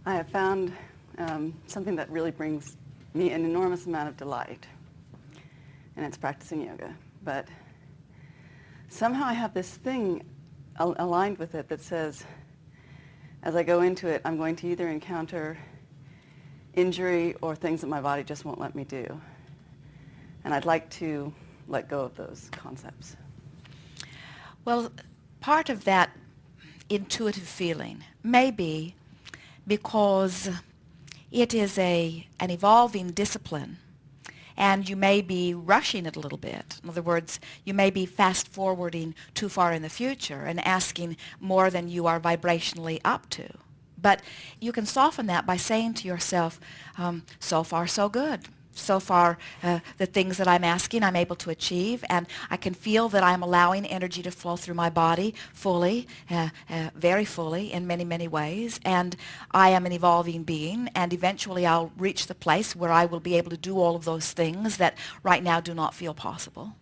I have found something that really brings me an enormous amount of delight, and it's practicing yoga. But somehow I have this thing aligned with it that says, as I go into it, I'm going to either encounter injury or things that my body just won't let me do. And I'd like to let go of those concepts. Well, part of that intuitive feeling may be because it is an evolving discipline, and you may be rushing it a little bit. In other words, you may be fast-forwarding too far in the future and asking more than you are vibrationally up to. But you can soften that by saying to yourself, so far so good. So far, the things that I'm asking, I'm able to achieve, and I can feel that I'm allowing energy to flow through my body fully, very fully, in many, many ways, and I am an evolving being, and eventually I'll reach the place where I will be able to do all of those things that right now do not feel possible.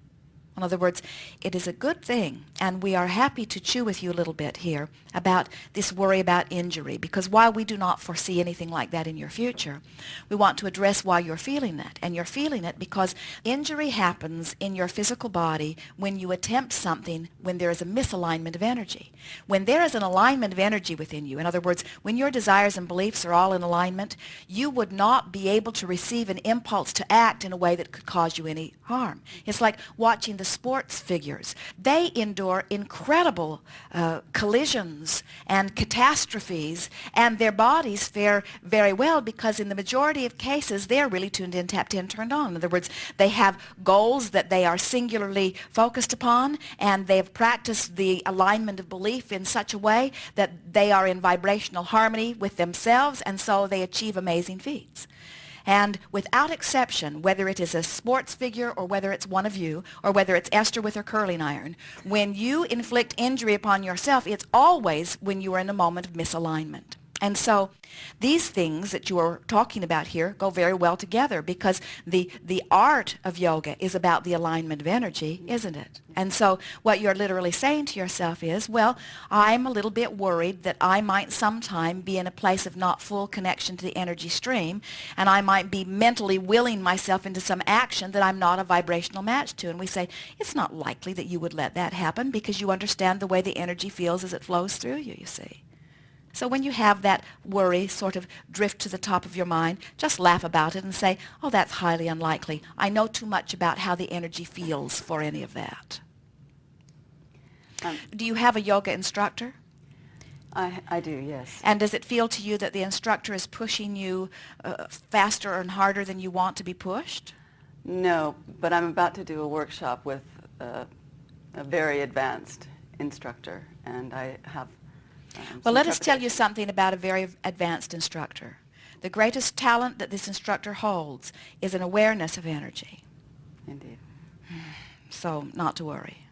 In other words, it is a good thing, and we are happy to chew with you a little bit here about this worry about injury, because while we do not foresee anything like that in your future, we want to address why you're feeling that. And you're feeling it because injury happens in your physical body when you attempt something when there is a misalignment of energy. When there is an alignment of energy within you, in other words, when your desires and beliefs are all in alignment, you would not be able to receive an impulse to act in a way that could cause you any harm. It's like watching the sports figures. They endure incredible collisions and catastrophes, and their bodies fare very well because in the majority of cases they're really tuned in, tapped in, turned on. In other words, they have goals that they are singularly focused upon, and they have practiced the alignment of belief in such a way that they are in vibrational harmony with themselves, and so they achieve amazing feats. And without exception, whether it is a sports figure or whether it's one of you or whether it's Esther with her curling iron, when you inflict injury upon yourself, it's always when you are in a moment of misalignment. And so these things that you are talking about here go very well together because the art of yoga is about the alignment of energy, isn't it? And so what you're literally saying to yourself is, well, I'm a little bit worried that I might sometime be in a place of not full connection to the energy stream, and I might be mentally willing myself into some action that I'm not a vibrational match to. And we say, it's not likely that you would let that happen because you understand the way the energy feels as it flows through you, you see. So when you have that worry sort of drift to the top of your mind, just laugh about it and say, oh, that's highly unlikely. I know too much about how the energy feels for any of that. Do you have a yoga instructor? I do, yes. And does it feel to you that the instructor is pushing you faster and harder than you want to be pushed? No, but I'm about to do a workshop with a very advanced instructor, and I have well, let us tell you something about a very advanced instructor. The greatest talent that this instructor holds is an awareness of energy. Indeed. So, not to worry.